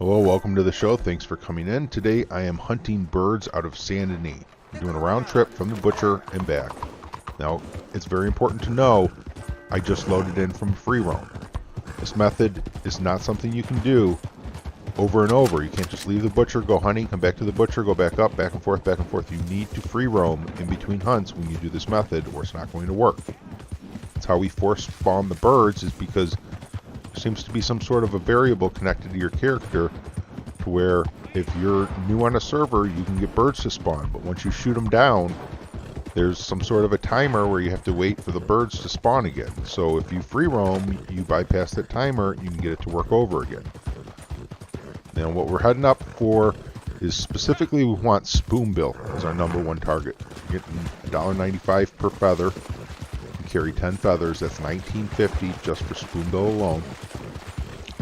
Hello, welcome to the show. Thanks for coming in. Today I am hunting birds out of Saint Denis. I'm doing a round trip from the butcher and back. Now, it's very important to know I just loaded in from free roam. This method is not something you can do over and over. You can't just leave the butcher, go hunting, come back to the butcher, go back up, back and forth, back and forth. You need to free roam in between hunts when you do this method, or it's not going to work. That's how we force spawn the birds, is because there seems to be some sort of a variable connected to your character to where if you're new on a server, you can get birds to spawn, but once you shoot them down, there's some sort of a timer where you have to wait for the birds to spawn again. So if you free roam, you bypass that timer, you can get it to work over again. Now what we're heading up for is specifically we want spoonbill as our #1 target. We're getting $1.95 per feather. We carry 10 feathers, that's $19.50 just for spoonbill alone.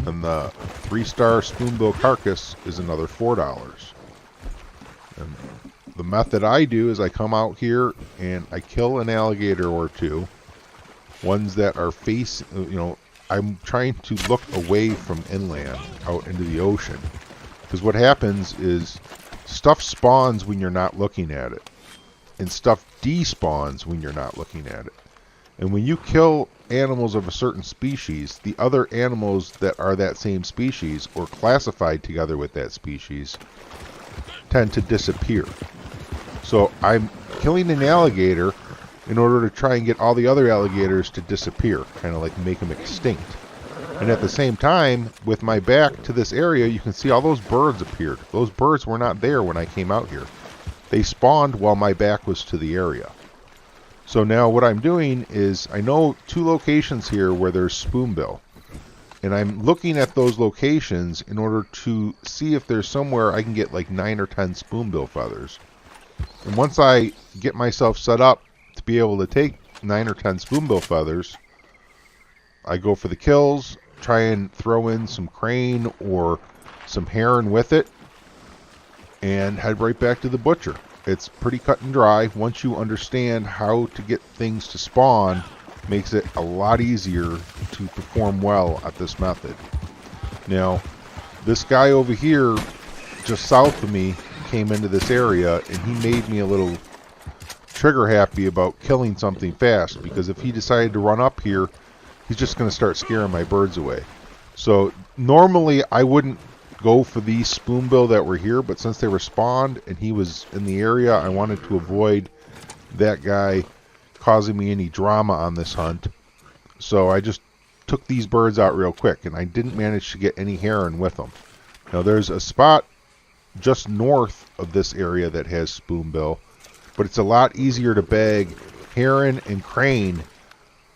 And the 3-star spoonbill carcass is another $4. And the method I do is I come out here and I kill an alligator or two. Ones that are I'm trying to look away from inland out into the ocean. Because what happens is stuff spawns when you're not looking at it. And stuff despawns when you're not looking at it. And when you kill animals of a certain species, the other animals that are that same species or classified together with that species tend to disappear. So I'm killing an alligator in order to try and get all the other alligators to disappear, kind of like make them extinct. And at the same time, with my back to this area, you can see all those birds appeared. Those birds were not there when I came out here. They spawned while my back was to the area. So now what I'm doing is I know 2 locations here where there's spoonbill. And I'm looking at those locations in order to see if there's somewhere I can get like 9 or 10 spoonbill feathers. And once I get myself set up to be able to take 9 or 10 spoonbill feathers, I go for the kills, try and throw in some crane or some heron with it, and head right back to the butcher. It's pretty cut and dry. Once you understand how to get things to spawn, makes it a lot easier to perform well at this method. Now, this guy over here, just south of me, came into this area, and he made me a little trigger happy about killing something fast, because if he decided to run up here, he's just going to start scaring my birds away. So normally I wouldn't go for these spoonbill that were here, but since they were spawned and he was in the area, I wanted to avoid that guy causing me any drama on this hunt. So I just took these birds out real quick, and I didn't manage to get any heron with them. Now there's a spot just north of this area that has spoonbill, but it's a lot easier to bag heron and crane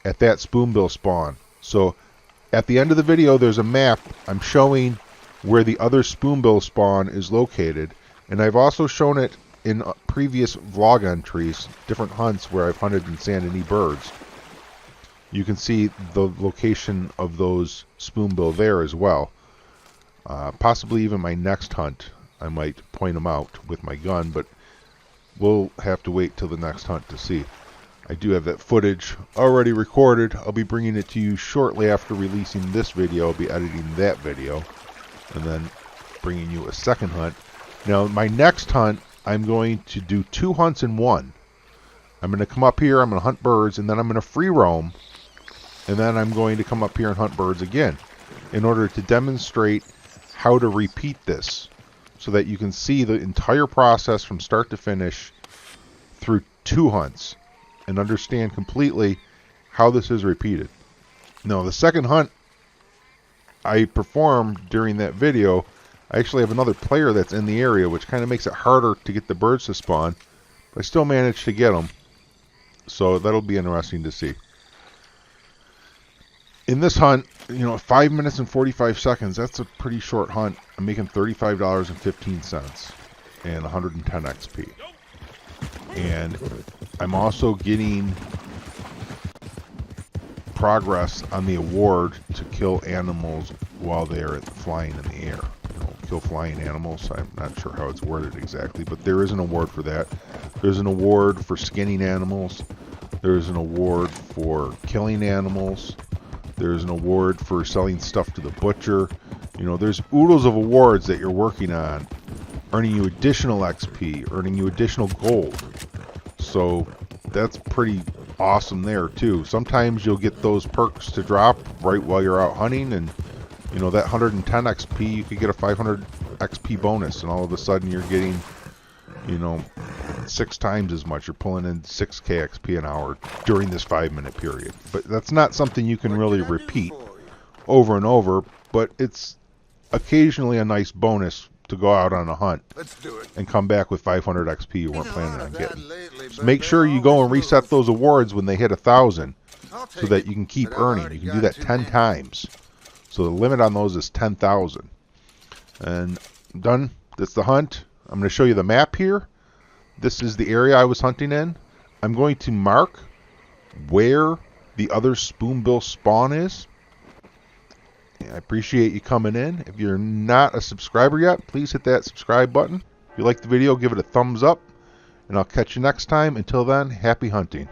at that spoonbill spawn. So at the end of the video, there's a map I'm showing where the other spoonbill spawn is located, and I've also shown it in previous vlog entries, different hunts where I've hunted in Saint Denis birds. You can see the location of those spoonbill there as well. Possibly even my next hunt, I might point them out with my gun, but we'll have to wait till the next hunt to see. I do have that footage already recorded. I'll be bringing it to you shortly after releasing this video. I'll be editing that video and then bringing you a second hunt. Now, my next hunt, I'm going to do 2 hunts in one. I'm going to come up here, I'm going to hunt birds, and then I'm going to free roam, and then I'm going to come up here and hunt birds again in order to demonstrate how to repeat this so that you can see the entire process from start to finish through 2 hunts and understand completely how this is repeated. Now, the second hunt I performed during that video, I actually have another player that's in the area, which kind of makes it harder to get the birds to spawn, but I still managed to get them, so that'll be interesting to see. In this hunt, 5 minutes and 45 seconds, that's a pretty short hunt. I'm making $35.15 and 110 XP. And I'm also getting progress on the award to kill animals while they are flying in the air. Kill flying animals. I'm not sure how it's worded exactly, but there is an award for that. There's an award for skinning animals. There's an award for killing animals. There's an award for selling stuff to the butcher. You know, there's oodles of awards that you're working on, earning you additional XP, earning you additional gold. So that's pretty awesome there too. Sometimes you'll get those perks to drop right while you're out hunting, and you know, that 110 XP, you could get a 500 XP bonus, and all of a sudden you're getting, you know, 6 times as much. You're pulling in 6k XP an hour during this 5-minute period. But that's not something you can really repeat over and over, but it's occasionally a nice bonus to go out on a hunt and come back with 500 XP you weren't planning on getting. So make sure you go and reset those awards when they hit 1,000 so that you can keep earning. You can do that 10 times. So the limit on those is 10,000. And I'm done. That's the hunt. I'm going to show you the map here. This is the area I was hunting in. I'm going to mark where the other spoonbill spawn is. I appreciate you coming in. If you're not a subscriber yet, please hit that subscribe button. If you like the video, give it a thumbs up. And I'll catch you next time. Until then, happy hunting.